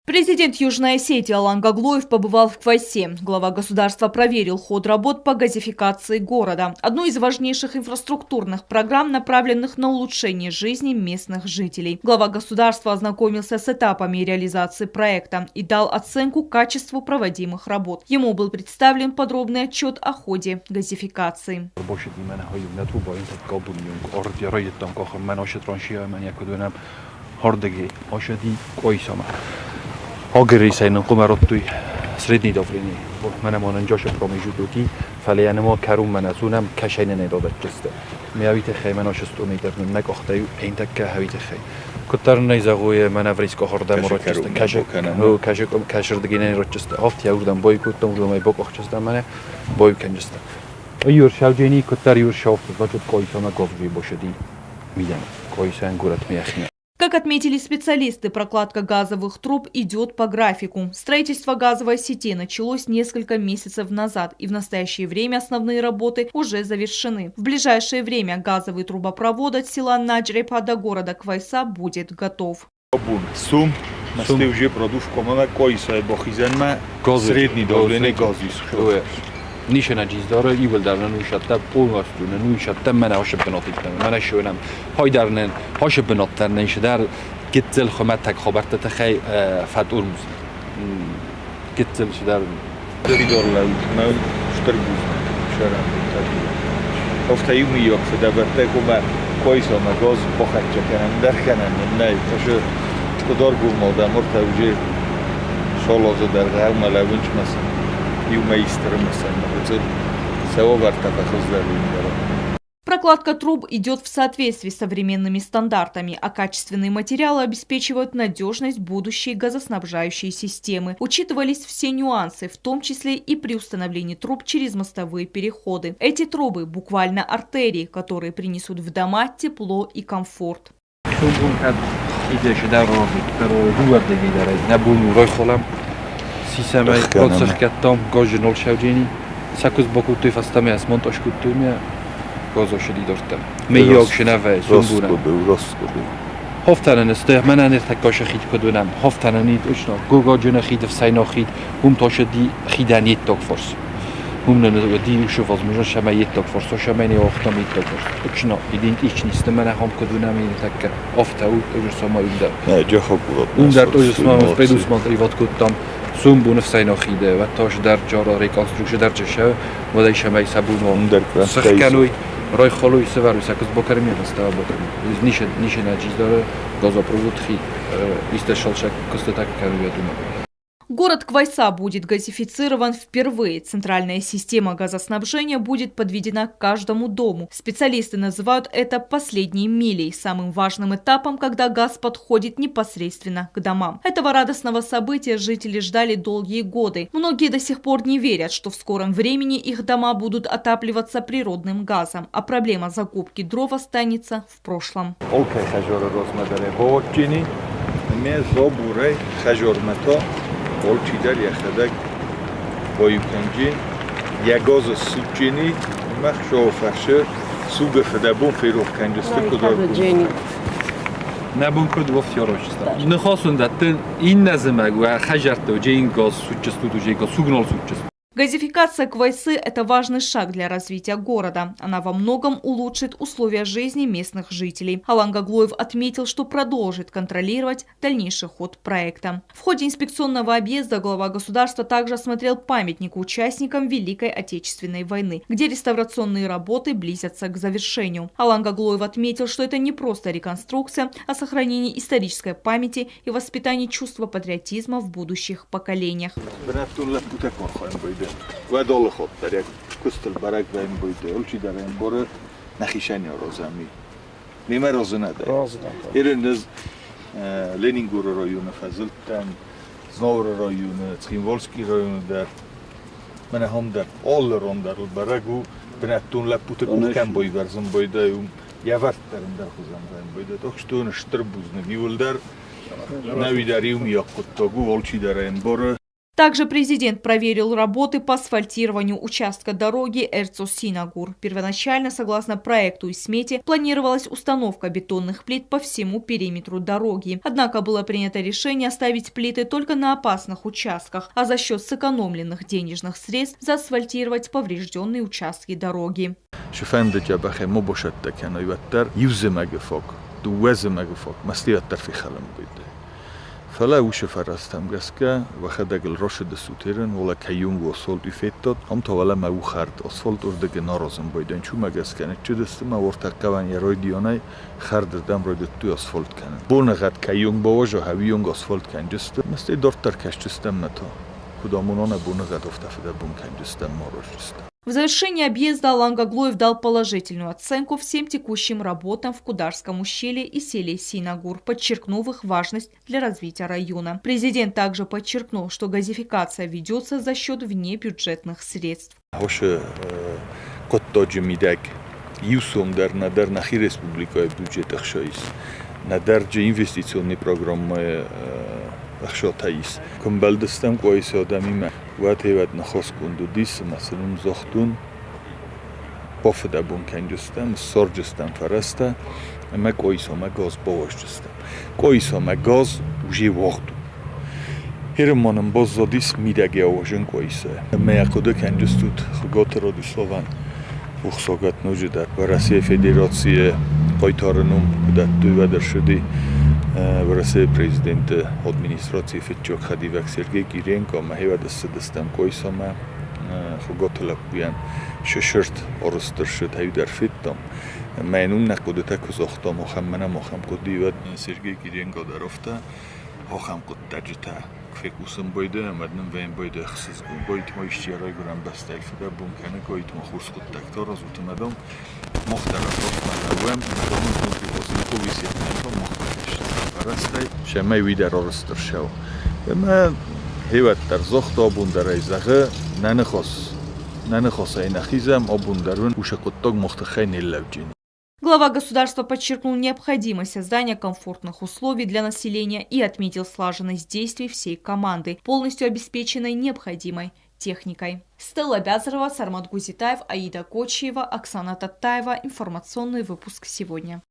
Президент Южной Осетии Алан Гаглоев побывал в Квайсе. Глава государства проверил ход работ по газификации города. Одну из важнейших инфраструктурных программ, направленных на улучшение жизни местных жителей. Глава государства ознакомился с этапами реализации проекта и дал оценку качеству проводимых работ. Ему был представлен подробный отчет о ходе газификации. Agresszajnon komarottui srednji dobrini. Menemonen Joshua promijututi, falianemo karum menazunam kashaynen erodachste. Miavite khaymenoshestu meiternek oxtayu eintak havite khay. Kotarnay zagoye manavrisko hordam rochste. Kasherdginen rochste. Oft yaurdan boykutom rumay bokochste mane boykenjste. Ayur shavjeni kotar yur shavt значит koysama govji boshedi. Midan. Koysan gurat miyakhna. Как отметили специалисты, прокладка газовых труб идет по графику. Строительство газовой сети началось несколько месяцев назад, и в настоящее время основные работы уже завершены. В ближайшее время газовый трубопровод от села Наджрепа до города Квайса будет готов. Nishen ajizdara evil darnen ushatta polgastunen ushatta mena hoshab benotitmen mena shonam haydarnen hoshab benotternen shadar gitzel khomatak khabarta takhay faturmus gitzel shadar dorla utna shtergus sharam ofta yumi yok fedaberte kuma koysa ma goz bokhatcha kanam darkanan nay toshu dorgu moda morta uje sholozo dar malawunch masan Прокладка труб идет в соответствии с современными стандартами, а качественные материалы обеспечивают надежность будущей газоснабжающей системы. Учитывались все нюансы, в том числе и при установлении труб через мостовые переходы. Эти трубы буквально артерии, которые принесут в дома тепло и комфорт. Sistemai rozszerkettem, gazsinol sevgyéni, szakusz bokuttő fasztamé ezt mondta, és kuttőmje, gazosodi dortem. Mélyog se neve, szumbúrán. Haftánen ezt tőle, menen értek kasha hídkodónám, haftánen itt, usnak, gogadzsöne híd, vszájnak híd, humtasodi hídán jittok forsz. Humnen a díjusov az most sem jittok forsz, sem menni ahtam jittok forsz. Usnak, idint így nisztem, menen hamkodónám értek, aftául, és szama ünder. Ne, gyakorlatilag. Ündert, és szama, predusmant, ivatkodtam. Sumbu nefsajno hide, vataš darjara rekonstrukce darjese, vodai semej szabulmo. Szakkanúj, rajhalúj szövárú szákoz bokarmi, aztán bokarmi. Nishe najizdara, газопровод хи, истешалшак костатак каруядума. Город Квайса будет газифицирован впервые. Центральная система газоснабжения будет подведена к каждому дому. Специалисты называют это последней милей, самым важным этапом, когда газ подходит непосредственно к домам. Этого радостного события жители ждали долгие годы. Многие до сих пор не верят, что в скором времени их дома будут отапливаться природным газом, а проблема закупки дров останется в прошлом. Olçidar yaxadak boyukanci yagoz sucini maxsho farşı su gefedabon ferov kancıstı kadar نبون کد وقت یاروش است. نخواستن دتن این نظمه و خجرت و جین گاز سوچست و جین گاز سوگنال سوچست. Газификация Квайсы – это важный шаг для развития города. Она во многом улучшит условия жизни местных жителей. Алан Гаглоев отметил, что продолжит контролировать дальнейший ход проекта. В ходе инспекционного объезда глава государства также осмотрел памятник участникам Великой Отечественной войны, где реставрационные работы близятся к завершению. Алан Гаглоев отметил, что это не просто реконструкция, а сохранение исторической памяти и воспитание чувства патриотизма в будущих поколениях. Vadol khottaryak kustul barak bayn boyde olçidaren bora nakhishani rozami nima rozunada eriniz Leningur rayonu Faziltan Znor rayonu Tskhinvolski rayonu dar mana hamda all rondar baragu bratun laput kan boy verzon boyda yavartların dar khuzam bayn boyda tokstun shtrbuzni niuldar navidarium yakuttogu olçidaren bora. Также президент проверил работы по асфальтированию участка дороги Эрцо-Синагур. Первоначально, согласно проекту и смете, планировалась установка бетонных плит по всему периметру дороги. Однако было принято решение оставить плиты только на опасных участках, а за счет сэкономленных денежных средств заасфальтировать поврежденные участки дороги. فلا وش فرستم گسکه و خداگل رشد سوترن ولا کیون و اسفالت ایفتاد هم تا ولا ما خرد اسفالت اردگ نارازم بایدن چون مگسکنه چه دست ما ورتقوان یه روی دیانه خرد دم روی تو اسفالت کنن بونقد کیون باوجه هویون اسفالت کن جست مستی دورتر کش جستم نتا کدامونانه بونقد افتفده بون کن جستم ما رو جستم. В завершении объезда Алан-Гаглоев дал положительную оценку всем текущим работам в Кударском ущелье и селе Синагур, подчеркнув их важность для развития района. Президент также подчеркнул, что газификация ведется за счет внебюджетных средств. خشاتاییست. کم بلدستم قایس آدمی من وقت هیوت نخواست کند و دیس مثلا زختون بافده بون کنجستم سر جستم فرسته اما قایس ها ما گاز باوش جستم قایس ها ما گاز وجه وقتو هرمانم باز زادیس میدگی آوشن قایسه ما یکوده کنجستود خگات را دوستوان وخصاقت نوجدر و رسی فدراسیه قایتارنوم کدت دوی ودر شدی ورسه президент администрации Фетчок Хадивак Сергей Киренко махева дастам койсама хоготла буян шошерт оростершет хайдар фиттам майнум накудета кузохта мохаммана мохам кудиват Сергей Киренко дарофта хохам куд таджита фекусам бойде амадным вен бойде хсыз бойт моищерой гурам бастайф да бункана койт мохурс куд тактор азутмадам мохтарафот манавам дому нутри висит راستی شما ویدر آرستر شو. اما هیوت در زخت آبون در ایزاغه ننخواست این خیزم آبون درون وش قطعه مختخی نیلوجینی. Глава государства подчеркнул необходимость создания комфортных условий для населения и отметил слаженность действий всей команды, полностью обеспеченной необходимой техникой. Стелла Бязарова, Сармат Гузитаев, Аида Кочиева, Оксана Таттаева. Информационный выпуск сегодня.